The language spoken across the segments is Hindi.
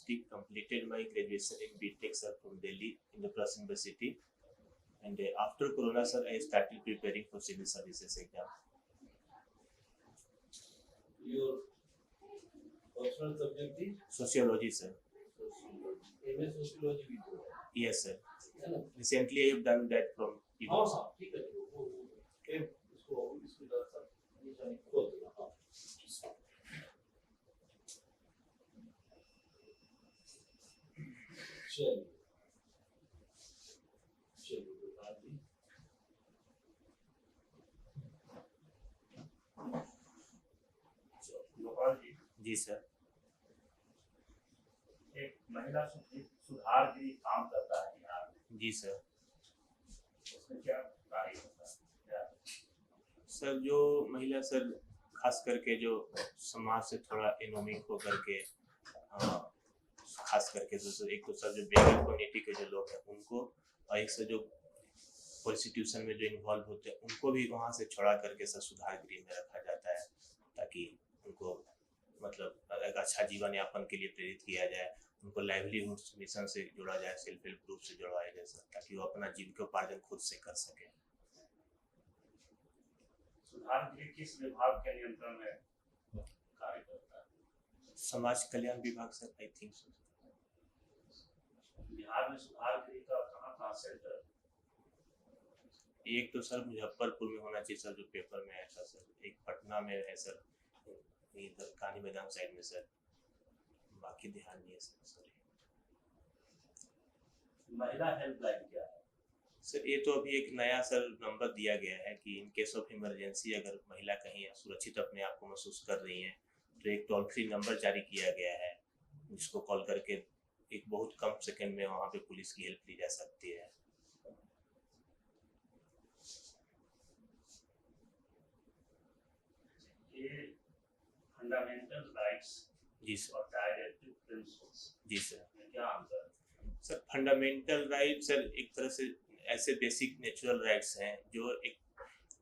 University, completed my graduation in BTech, sir, from Delhi Indraprastha University. And after Corona, sir, I started preparing for civil services exam. Your personal subject is Sociology, sir. MA sociology भी तो Yes, sir. है ना? Recently, I have done that from हाँ हाँ ठीक है वो इसको दरअसल निशानी खोल देना हाँ चलिए चलिए बता दी गोपाल जी, जी सर। एक महिला सुधार गृह काम करता है बिहार में, जी सर। उसमें क्या कार्य होता है? क्या सर जो महिला सर खास करके जो समाज से थोड़ा इकोनॉमिक होकर के खास करके जो एक तो सर जो बेगर कम्युनिटी के जो लोग हैं उनको, और एक सर जो प्रोस्टिट्यूशन में जो इन्वॉल्व होते हैं उनको भी वहाँ से छोड़ा करके सर सुधार गृह में रखा जाता है, ताकि उनको मतलब एक अच्छा जीवन यापन के लिए प्रेरित किया जाए, उनको लाइवलीहुड मिशन से जोड़ा जाए, सेल्फ हेल्प ग्रुप से जोड़वाया जाए सर, ताकि वो अपना जीविकोपार्जन खुद से कर सके। सुधार गृह किस विभाग के नियंत्रण में कार्य करता है? समाज कल्याण विभाग sir, I think so. Bihar में सुधार गृह का कहाँ सेंटर? एक तो सर मुजफ्फरपुर में होना चाहिए सर, जो पेपर में आया था सर, एक पटना में है सर, इधर गांधी मैदान साइड में सर, बाकी ध्यान नहीं है सर। सॉरी महिला हेल्पलाइन क्या है? सर ये तो अभी एक नया सर नंबर दिया गया है कि इन केस ऑफ इमरजेंसी अगर महिला कहीं सुरक्षित अपने आप को महसूस कर रही है तो एक टोल फ्री नंबर जारी किया गया है, जिसको कॉल करके एक बहुत कम सेकंड में वहाँ पे पुलिस की हेल्प ली जा सकती है। ये फंडामेंटल राइट्स जी सर। और डायरेक्टिव प्रिंसिपल्स जी सर। में क्या अंतर है? सर फंडामेंटल राइट सर एक तरह से ऐसे बेसिक नेचुरल राइट्स हैं जो एक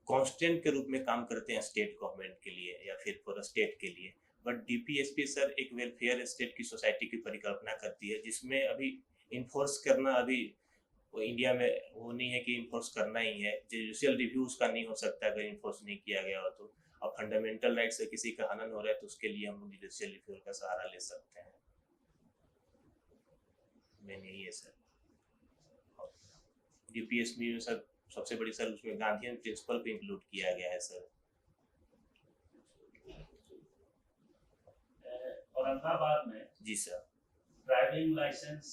कांस्टेंट के रूप में काम करते हैं स्टेट गवर्नमेंट के लिए या फिर पूरा स्टेट के लिए, बट डीपीएसपी सर एक वेलफेयर स्टेट की सोसाइटी की परिकल्पना करती है, जिसमें अभी इन्फोर्स करना अभी वो इंडिया में वो नहीं है कि इन्फोर्स करना ही है, जुडिशियल रिव्यू उसका नहीं हो सकता अगर इन्फोर्स नहीं किया गया हो तो। अब फंडामेंटल राइट से किसी का हनन हो रहा है तो उसके लिए हम लोग जुडिशियल रिव्यू का सहारा ले सकते हैं। मेन यही है सर। डीपीएसपी में सर सबसे बड़ी सर उसमें गांधीयन प्रिंसिपल को इंक्लूड किया गया है सर। औरंगाबाद में जी सर। ड्राइविंग लाइसेंस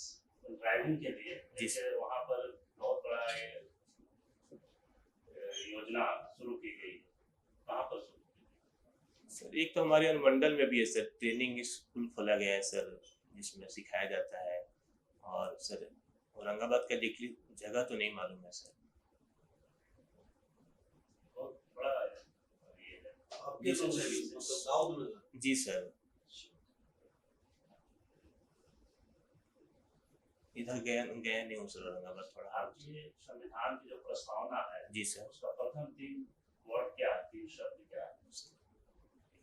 ड्राइविंग के लिए जी जैसे वहाँ पर बहुत बड़ा योजना शुरू की गई, कहाँ पर शुरू की गई? सर एक तो हमारे अनुमंडल में भी है सर, ट्रेनिंग स्कूल खोला गया है सर, जिसमें सिखाया जाता है। और सर औरंगाबाद का देखिए जगह तो नहीं मालूम है सर। बहुत बड़ा ये है। आपके तो मतलब दाऊद नगर जी सर। इधर गया नहीं हूँ सर औरंगाबाद थोड़ा। आपके संविधान की जो प्रस्तावना है जी सर। उसका प्रथम 3 वर्ड क्या है, 3 शब्द क्या है?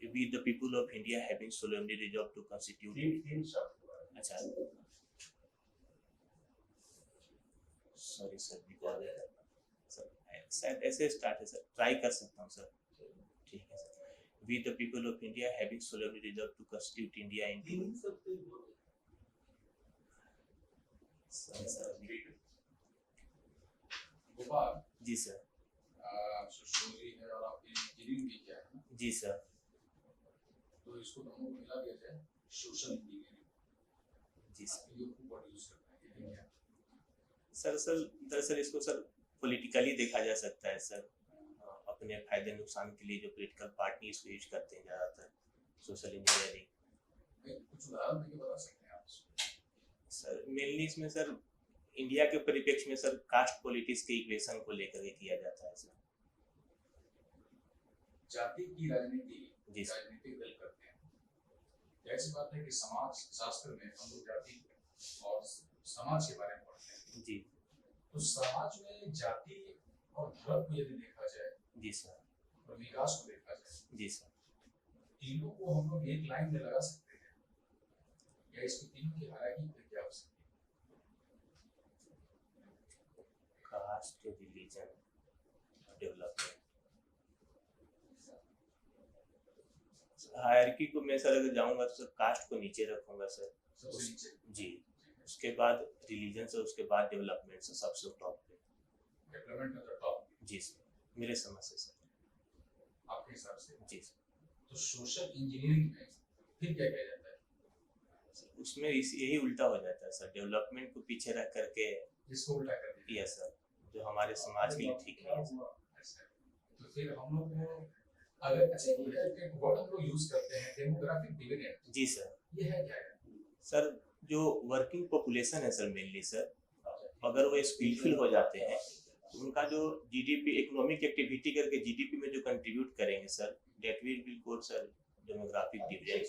We the people of India having solemnly resolved to constitute। 3 शब्द है। अच्छा सॉरी सर, बिकॉज सर शायद ऐसे स्टार्ट है सर, ट्राई कर सकता हूँ सर। ठीक है sir. We the people of India having solemnly resolved to constitute India into। Gopal ji sir. Sociology है और आपने इंजीनियरिंग भी किया है ना, जी सर। तो इसको दोनों को मिला दिया जाए सोशल इंजीनियरिंग। जी सर। ये खूब वर्ड यूज करते हैं ये क्या? सर दरअसल इसको सर पॉलिटिकली देखा जा सकता है सर, अपने फायदे नुकसान के लिए जो पॉलिटिकल पार्टी इसको यूज करते हैं ज़्यादातर सोशल इंजीनियरिंग। कुछ उदाहरण देके बता सकते हैं आप सर? मेनली इसमें सर इंडिया के परिप्रेक्ष्य में सर कास्ट पॉलिटिक्स के इक्वेशन को लेकर के किया जाता है सर। जाति की राजनीति जी सर। राजनीतिक दल करते हैं। ऐसी बात है कि समाज शास्त्र में हम लोग जाति और समाज के बारे में पढ़ते हैं। जी। तो समाज में जाति और धर्म को यदि देखा जाए, जी सर। और विकास को देखा जाए, जी सर। तीनों को हम लोग एक लाइन में लगा सकते हैं। या इसको तीनों की हायरार्की पे क्या हो सकती कास्ट, रिलीजन, डेवलपमेंट। हायरार्की को मैं सर अगर जाऊंगा तो सर कास्ट को नीचे रखूंगा सर। है? सबसे नीचे जी, उसके बाद रिलीजन से, उसके बाद डेवलपमेंट से सबसे टॉप पे। डेवलपमेंट में तो टॉप जी सर, मेरे समझ से सर। आपके हिसाब से। जी सर, तो सोशल इंजीनियरिंग में फिर क्या किया जाता है? उसमें यही उल्टा हो जाता है सर, डेवलपमेंट को पीछे रख करके। इसको उल्टा कर दिया। यस सर, जो हमारे समाज के लिए ठीक नहीं है सर। अच्छा, तो फिर हम लोग को अगर अच्छा एक वर्ड हम लोग यूज करते हैं डेमोग्राफिक डिविडेंड, जी सर। ये है क्या है? सर जो वर्किंग पॉपुलेशन है सर, मेनली सर, अगर वो स्किलफुल हो जाते हैं तो उनका जो जीडीपी, इकोनॉमिक एक्टिविटी करके जीडीपी में जो कंट्रीब्यूट करेंगे sir, that will be called sir demographic dividend.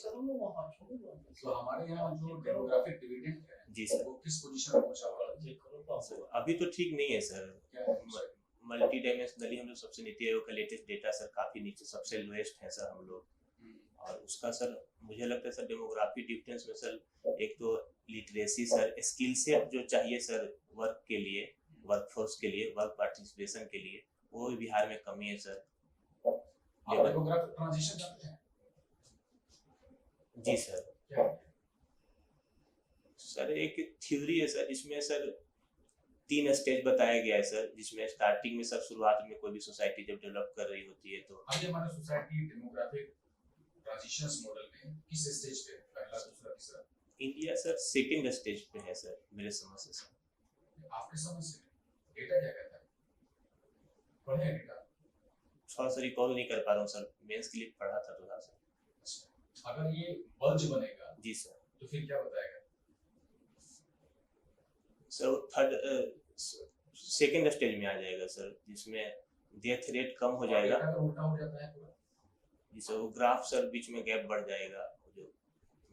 तो हमारे यहाँ जो डेमोग्राफिक डिविडेंड है जी सर। वो किस पोजीशन में पहुंचा हुआ है? सर अभी तो ठीक नहीं है सर, क्या है? मल्टी डायमेंशनली हम लोग सबसे नीति आयोग का लेटेस्ट डेटा सर काफी नीचे, सबसे लोएस्ट है सर हम लोग। और उसका सर मुझे लगता है सर डेमोग्राफी डिफरेंस में सर एक तो लिटरेसी सर, स्किल सेट जो चाहिए सर वर्क के लिए, वर्कफोर्स के लिए, वर्क पार्टिसिपेशन के लिए, वो भी बिहार में कमी है सर। आप डेमोग्राफिक ट्रांजिशन जानते हैं? जी सर। क्या है? सर एक थ्योरी है सर, इसमें सर 3 स्टेज बताया गया है सर, जिसमें स्टार्टिंग में सर शुरुआत में कोई भी सोसाइटी जब डेवलप कर रही होती है तो अभी हमारी सोसाइटी डेमोग्राफिक ट्रांजिशंस मॉडल में किस स्टेज पे है? पहला, दूसरा, तीसरा? इंडिया सर सेकंड स्टेज पे है सर, मेरे समझ से सर। आपके समझ से डेटा क्या कहता है? पढ़े हैं डेटा? थोड़ा सा रिकॉल नहीं कर पा रहा हूँ सर, मेंस के लिए पढ़ा था थोड़ा सा। अच्छा, अगर ये बल्ज बनेगा जी सर। तो फिर क्या बताएगा? सर थर्ड सेकंड स्टेज में आ जाएगा सर, जिसमें डेथ रेट कम हो जाएगा। अगर उल्टा हो जाता है पूरा? जिससे वो ग्राफ सर बीच में गैप बढ़ जाएगा, जो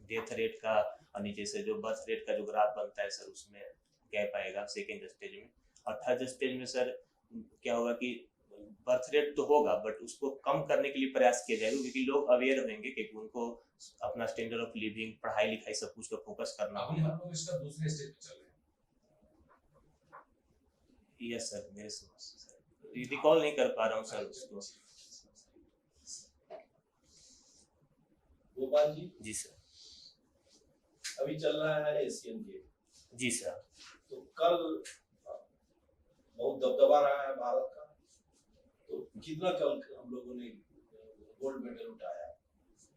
डेथ रेट का और नीचे से जो बर्थ रेट का जो ग्राफ बनता है सर, उसमें गैप आएगा सेकेंड स्टेज में। और थर्ड स्टेज में सर क्या होगा कि बर्थ रेट तो होगा बट उसको कम करने के लिए प्रयास किया जाएगा, क्योंकि लोग अवेयर होंगे कि उनको अपना स्टैंडर्ड ऑफ लिविंग, पढ़ाई लिखाई सब कुछ का फोकस करना अभी होगा। हम लोग इसका दूसरे स्टेज पे चल रहे हैं। यस सर, मेरे समझ से सर रिकॉल नहीं कर पा रहा हूँ सर उसको। गोपाल जी, जी सर। अभी चल रहा है एशियन गेम। जी सर। तो कल बहुत दबदबा रहा है भारत का, तो कितना कल हम लोगों ने गोल्ड मेडल उठाया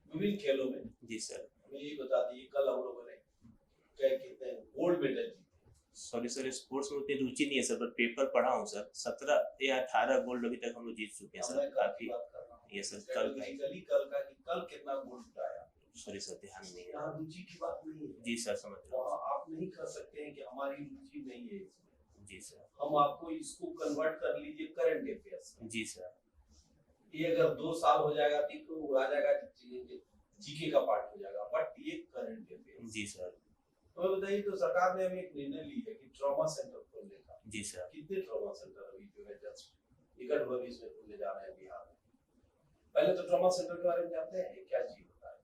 विभिन्न खेलों में। जी सर। हमें ये बता दीजिए कल हम लोगों ने कितने गोल्ड मेडल जीते? सॉरी सर, स्पोर्ट्स में उतनी रुचि नहीं है सर, बट पेपर पढ़ा हूँ सर। 17 या 18 गोल्ड अभी तक हम लोग जीत चुके हैं सर, काफी। ये सर कल का कि कल कितना गोल्ड उठाया? सॉरी सर, ध्यान नहीं है। यहाँ रुचि की बात नहीं है। जी सर, समझ रहा हूँ। आप नहीं कर सकते हैं कि हमारी रुचि नहीं है इसमें। जी सर। हम आपको इसको कन्वर्ट कर लीजिए करंट अफेयर्स। जी सर। ये अगर 2 साल हो जाएगा तो आ जाएगा, जीके का पार्ट हो जाएगा, बट ये करंट अफेयर्स। जी सर। तो बताइए, तो सरकार ने हमें एक निर्णय ली है कि ट्रॉमा सेंटर खोलने का। जी सर। कितने ट्रॉमा सेंटर अभी जो है जस्ट निकट भविष्य में खोले जा रहे हैं बिहार में? पहले तो ट्रॉमा सेंटर के बारे में जानते हैं क्या चीज होता है?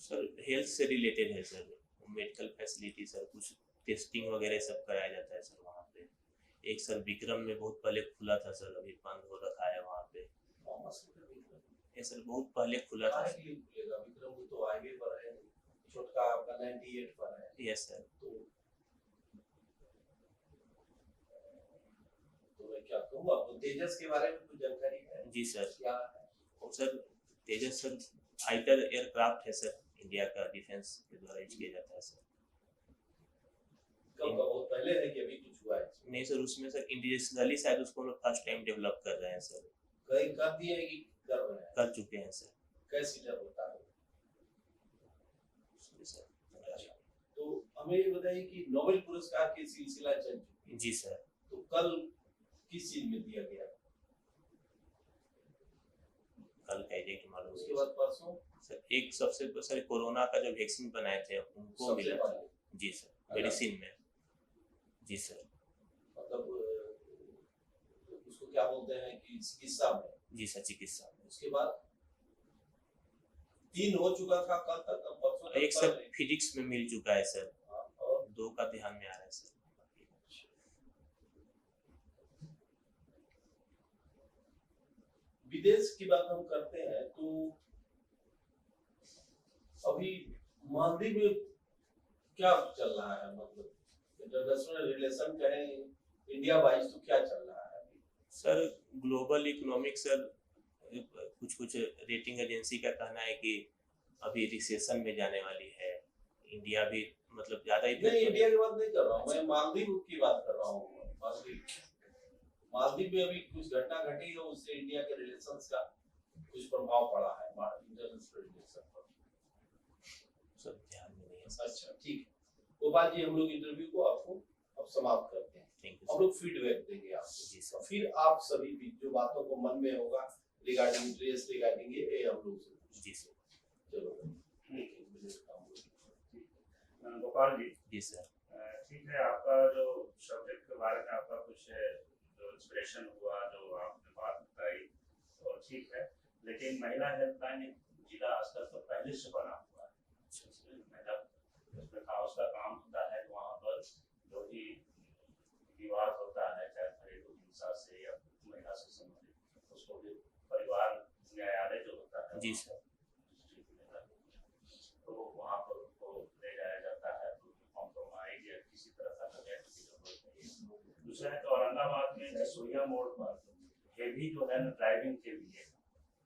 सर हेल्थ से रिलेटेड है सर, मेडिकल फैसिलिटी सर, कुछ टेस्टिंग वगैरह सब कराया जाता है सर वहाँ पे। एक सर विक्रम में बहुत पहले खुला था सर, अभी बंद हो रखा है वहाँ पे। Trauma centre Vikram? ये सर बहुत पहले खुला था। काहे के लिए खुलेगा? विक्रम तो हाईवे पर है, छोटका आपका 98 पर है। Yes sir. तो मैं क्या कहूँ आपको, तेजस के बारे में कुछ जानकारी है? जी सर। क्या है? और सर तेजस सर फाइटर एयरक्राफ्ट है सर, इंडिया का डिफेंस के द्वारा यूज किया जाता है सर। कब का? बहुत पहले है कि अभी कुछ हुआ है? नहीं सर, उसमें सर इंडिविजुअली शायद उसको हम लोग फर्स्ट टाइम डेवलप कर रहे हैं सर। कहीं कर दिए हैं कि कर रहे हैं? कर चुके हैं सर। कैसी डर होता है? सर। अच्छा, तो हमें ये बताइए कि नोबेल पुरस्कार की सिलसिला चल चुकी है। जी सर। तो कल किस चीज में दिया गया? कल का एग्जैक्ट मालूम उसके नहीं बाद परसों सर। एक सबसे सर कोरोना का जो वैक्सीन बनाए थे उनको सबसे मिला था। पहले। जी सर, मेडिसिन में। जी सर। मतलब उसको क्या बोलते हैं कि चिकित्सा में। जी सर, चिकित्सा में। उसके बाद 3 हो चुका था कल तक, अब परसों तक एक सर फिजिक्स में मिल चुका है सर, और 2 का ध्यान में आ रहा है सर। विदेश की बात हम करते हैं तो अभी मालदीव में क्या चल रहा है, मतलब इंटरनेशनल रिलेशन कहें इंडिया वाइज तो क्या चल रहा है अभी? सर ग्लोबल इकोनॉमिक सर कुछ रेटिंग एजेंसी का कहना है कि अभी रिसेशन में जाने वाली है इंडिया भी, मतलब ज्यादा नहीं, इंडिया की बात नहीं कर रहा हूँ मैं, मालदीव की बात कर रहा हूँ। मालदीव में अभी कुछ घटना घटी है, उससे इंडिया के रिलेशंस का कुछ प्रभाव पड़ा है इंटरनेशनल रिलेशन पर। सब ध्यान में नहीं है। अच्छा ठीक है गोपाल जी, हम लोग इंटरव्यू को आपको अब समाप्त करते हैं। थैंक यू हम लोग फीडबैक देंगे आपको जी सर। फिर आप सभी भी जो बातों को मन में होगा रिगार्डिंग ड्रेस रिगार्डिंग ये हम लोग से जी सर। चलो गोपाल जी सर। ठीक है, आपका जो सब्जेक्ट के बारे में आपका कुछ जो इंस्पिरेशन हुआ, जो आपने बात बताई, तो ठीक है, लेकिन महिला हेल्पलाइन एक जिला स्तर पर पहले से बना हुआ है। महिला उसमें उसका काम होता है, वहाँ पर जो भी विवाद होता है, चाहे घरेलू हिंसा से या महिला से संबंधित, उसको भी परिवार न्यायालय जो होता है जी सर। तो वहाँ पर उसको ले जाया जाता है, तो कॉम्प्रोमाइज या किसी तरह का नेगलेक्ट की जरूरत नहीं है। दूसरा है तो औरंगाबाद में जसोइया मोड़ पर हेवी जो है ना ड्राइविंग के लिए,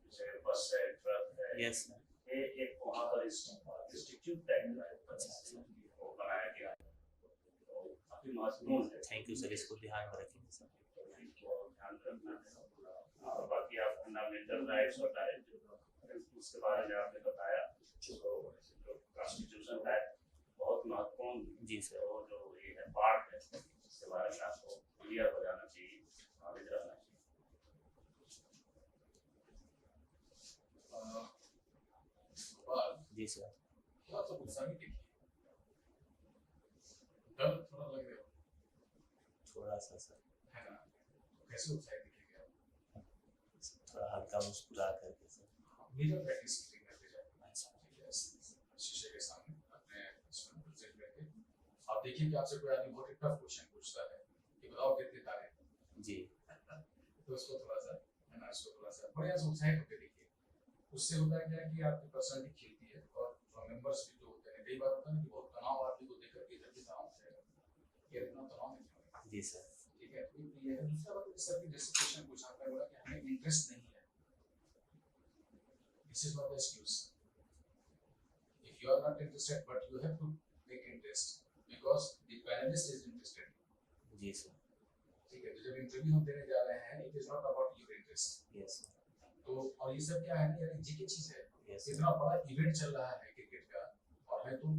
जैसे बस है, ट्रक है, यस सर। ये एक वहाँ पर इंस्टीट्यूट टाइप का है, वो बनाया गया है, तो काफी महत्वपूर्ण है। थैंक यू सर, इसको ध्यान में रखेंगे सर। ध्यान रखना है। और बाकी आप फंडामेंटल राइट्स होता है उसके बारे में आपने बताया, तो कॉन्स्टिट्यूशन है बहुत महत्वपूर्ण जी सर। वो जो ये है पार्ट है, इसके बारे में आपको क्लियर हो जाना चाहिए, नॉलेज रहना चाहिए। जी सर। थोड़ा सा उत्साही दिखिए, डर थोड़ा लग रहा है, थोड़ा सा सर, है ना? कैसे उत्साही दिखेगा? थोड़ा हल्का मुस्कुरा करके सर। मेजर प्रैक्टिस कीजिए घर पे जाके, शीशे के सामने अपने इसमें प्रेजेंट करके आप देखिए कि आपसे कोई आदमी बहुत टफ क्वेश्चन पूछता है कि बताओ कितने तारे हैं जी, तो उसको थोड़ा सा, है ना, इसको थोड़ा सा बढ़िया से उत्साहित होकर देखिए। उससे होता है क्या कि आपकी पर्सनालिटी खिलती है और मेंबर्स भी जो होते हैं, कई बार होता है ना कि बहुत तनाव आदमी को देख करके इधर भी तनाव हो जाएगा, ये इतना तनाव नहीं होगा। जी सर। ठीक है, तो ये है। दूसरा बात सर की जैसे क्वेश्चन पूछा आपने, बोला कि हमें इंटरेस्ट नहीं है, this is not the excuse. If you are not interested, but you have to make interest because the panelist is interested. जी सर। ठीक है, तो जब इंटरव्यू हम देने जा रहे हैं, it is not about your interest. Yes sir. तो और ये सब क्या है ना, यार जी की चीज है। यस इतना बड़ा इवेंट चल रहा है क्रिकेट का, और है तो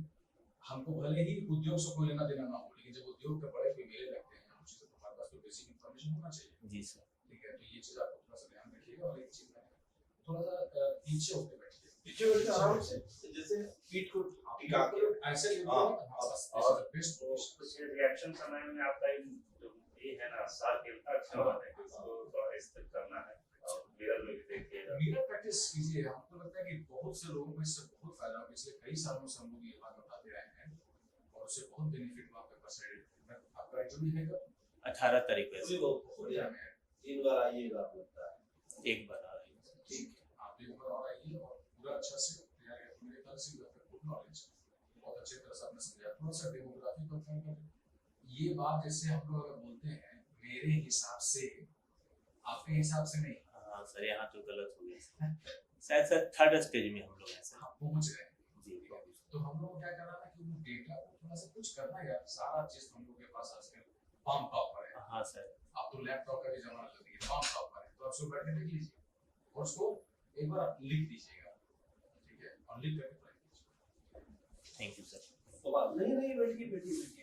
हमको भले ही उद्योग से कोई लेना देना ना हो, लेकिन जब उद्योग के बड़े कोई मेले लगते हैं कुछ, तो हमारे पास तो बेसिक इन्फॉर्मेशन होना चाहिए। जी सर। ठीक है, तो ये चीज आपको थोड़ा सा ध्यान रखिएगा। और एक चीज में थोड़ा सा पीछे होकर बैठिए, पीछे बैठ के आराम से, जैसे पीठ को टिका के ऐसे और बेस्ट कुछ रिएक्शन समय में आपका ये है ना सार खेलता अच्छा होता है, उसको थोड़ा इस्तेमाल करना है और मिरर में भी देखिएगा। मिरर प्रैक्टिस कीजिए। हमको लगता है कि बहुत से लोगों को इससे बहुत फायदा होगा। पिछले कई सालों से हम लोग ये बात बताते रहे हैं और उससे बहुत बेनिफिट हुआ। आपके पर्सनल आपका इंटरव्यू है कब? 18 तारीख को। बहुत टाइम है, 3 बार आइएगा लगता है। एक बार आ रही है। ठीक है, आप एक बार और आइए और पूरा अच्छा से तैयारी करें। मेरे ख्याल से आपका गुड नॉलेज बहुत अच्छे तरह से आपने समझाया। थोड़ा सा डेमोग्राफी पर ध्यान करें। ये बात जैसे हम लोग अगर बोलते हैं मेरे हिसाब से, आपके हिसाब से नहीं। हाँ सर, यहाँ तो गलत हो गया शायद सर। 3rd स्टेज में हम लोग हैं सर। आप पहुंच गए जी। तो हम लोग क्या करना है कि वो डेटा को थोड़ा सा कुछ करना यार। सारा चीज हम लोग के पास आजकल पाम टॉप पर है। हाँ सर। आप तो लैपटॉप का भी जमाना कर दिए, पाम टॉप पर है, तो आप उसको बैठ के देख लीजिए और उसको एक बार लिख दीजिएगा। ठीक है, और लिख करके पढ़ लीजिए। Thank you sir. तो बात नहीं बैठिए।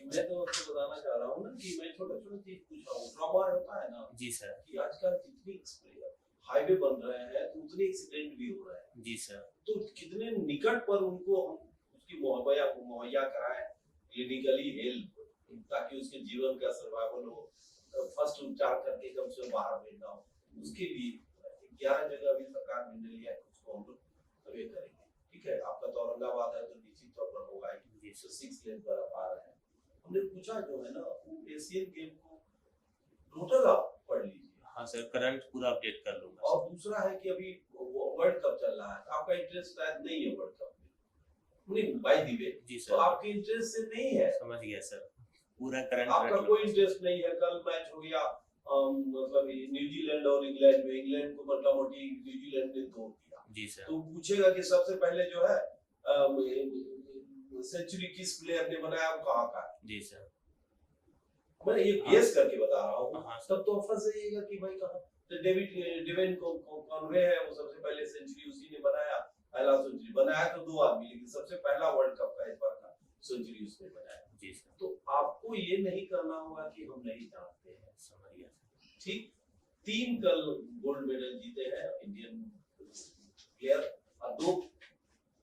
मैं तो आपको बताना चाह रहा हूँ ना कि मैं छोटे-छोटे चीज पूछ रहा हूँ। ट्रॉमा होता है ना जी सर। कि आजकल जितनी हाईवे बन रहे हैं तो उतने एक्सीडेंट भी हो रहे हैं। जी सर। तो कितने निकट पर उनको हम उसकी मुहैया कराएं क्लिनिकली हेल्प, ताकि उसके जीवन का सर्वाइवल हो, फर्स्ट उपचार करके कम से कम बाहर भेजना हो। उसके लिए 11 जगह अभी सरकार निर्णय लिया है, उसको हम लोग अभी करेंगे। ठीक है। औरंगाबाद है तो निश्चित तौर पर होगा ही। 6 लेन पर आप आ रहे हैं, हमने पूछा जो है ना वो एशियन गेम को टोटल आप पढ़ लीजिए। हाँ सर, करंट पूरा अपडेट कर लूंगा। और दूसरा है कि अभी वर्ल्ड कप चल रहा है, आपका इंटरेस्ट शायद नहीं है वर्ल्ड कप में, नहीं बाय द वे, जी तो सर, आपके इंटरेस्ट से नहीं है, समझ गया सर, पूरा करंट आपका कोई इंटरेस्ट नहीं है। कल मैच हो गया मतलब न्यूजीलैंड और इंग्लैंड में, इंग्लैंड को मोटा मोटी न्यूजीलैंड ने तोड़ दिया। जी सर, तो पूछेगा कि सबसे पहले जो है सेंचुरी किस प्लेयर ने बनाया, वो कहाँ का है। जी सर, मैं ये गेस करके बता रहा हूँ, हाँ तब तो फंस जाइएगा कि भाई कहाँ। तो डेविड कॉनवे है, वो सबसे पहले सेंचुरी उसी ने बनाया, पहला सेंचुरी बनाया तो 2 आदमी, लेकिन सबसे पहला वर्ल्ड कप का इस बार का सेंचुरी उसने बनाया। जी सर, तो आपको ये नहीं करना होगा कि हम नहीं जानते हैं, समझ गया सर। ठीक। 3 कल गोल्ड मेडल जीते हैं इंडियन प्लेयर और 2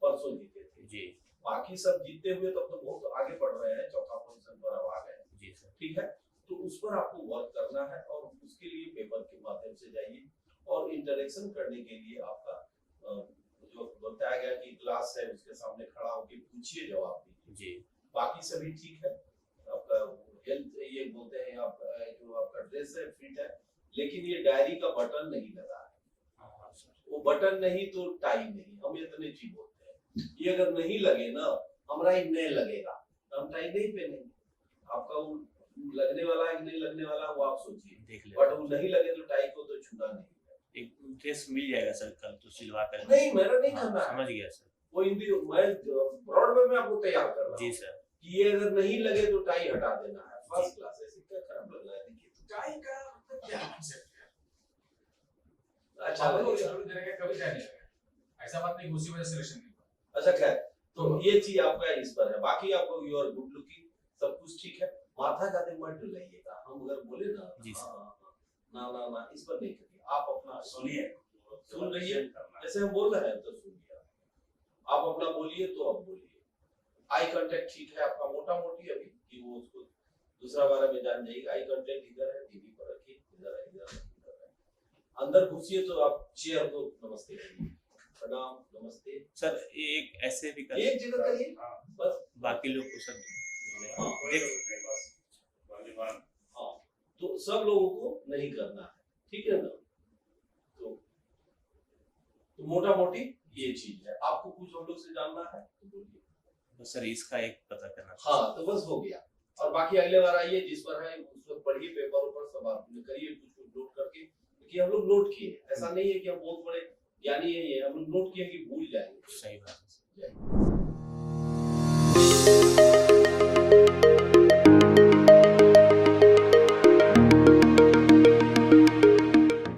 परसों जीते थे। जी, बाकी सब जीतते हुए तब तो बहुत आगे बढ़ रहे हैं, चौथा पोजीशन पर अब आ गए। जी सर, ठीक है, तो उस पर आपको वर्क करना है और उसके लिए पेपर के माध्यम से जाइए और इंटरेक्शन करने के लिए आपका जो बताया गया कि क्लास है उसके सामने खड़ा होकर पूछिए, जवाब दीजिए। जी, बाकी सभी ठीक है, आपका हेल्थ ये बोलते हैं आप जो आपका ड्रेस है फिट है, लेकिन ये डायरी का बटन नहीं लगा है। हाँ सर, वो बटन नहीं तो टाई नहीं, हम इतने चीज बोलते हैं। ये अगर नहीं लगे ना, हमारा ही नहीं लगेगा, हम टाई नहीं पहनेंगे। आपका वो लगने वाला है कि नहीं लगने वाला वो आप सोचिए, देख ले। बट वो नहीं लगे तो टाई को तो छूना नहीं है। एक ड्रेस मिल जाएगा सर, कल तो सिलवा कर। नहीं मेरा नहीं हाँ, करना है, समझ गया सर। वो हिंदी मैं ब्रॉडवे में आपको तैयार कर रहा जी हूँ सर, कि ये अगर नहीं लगे तो टाई हटा देना है। फर्स्ट क्लास ऐसे क्या खराब लग रहा है, देखिए टाई का मतलब क्या कॉन्सेप्ट है? अच्छा आप लोग लगेगा। इंटरव्यू देने का कभी टाइम नहीं लगा, ऐसा बात नहीं कि उसी वजह से सिलेक्शन नहीं हुआ। अच्छा खैर, तो ये चीज आपका इस पर है, बाकी आपको यू आर गुड लुकिंग, सब कुछ ठीक है। माथा का दिन मत डुलाइएगा, हम अगर बोले ना जी सर। ना ना ना इस पर नहीं करिए, आप अपना सुनिए, सुन रहिए, जैसे हम बोल रहे हैं तो सुनिए, आप अपना बोलिए तो आप बोलिए। आई कांटेक्ट ठीक है आपका, मोटा मोटी अभी कि वो उसको दूसरा बारे में जान जाएगी। आई कांटेक्ट इधर है, टीवी पर रखिए, इधर है, इधर है, इधर है। अंदर घुसिए तो आप चेयर को नमस्ते करिए, प्रणाम नमस्ते सर एक ऐसे भी कर, एक जगह करिए बस। बाकी लोग को सब हाँ, देख, हाँ, तो सब लोगों को नहीं करना है, ठीक है ना। तो मोटा मोटी ये चीज है, आपको कुछ हम लोग से जानना है तो बोलिए। बस सर इसका एक पता करना था। हाँ तो बस हो गया, और बाकी अगले बार आइए जिस पर है उस पर पढ़िए, पेपर ऊपर सब आप करिए, कुछ कुछ नोट करके, क्योंकि हम लोग नोट किए, ऐसा नहीं है कि हम बहुत बड़े ज्ञानी है, ये हम लोग नोट किए कि भूल जाएंगे। सही बात है। जय।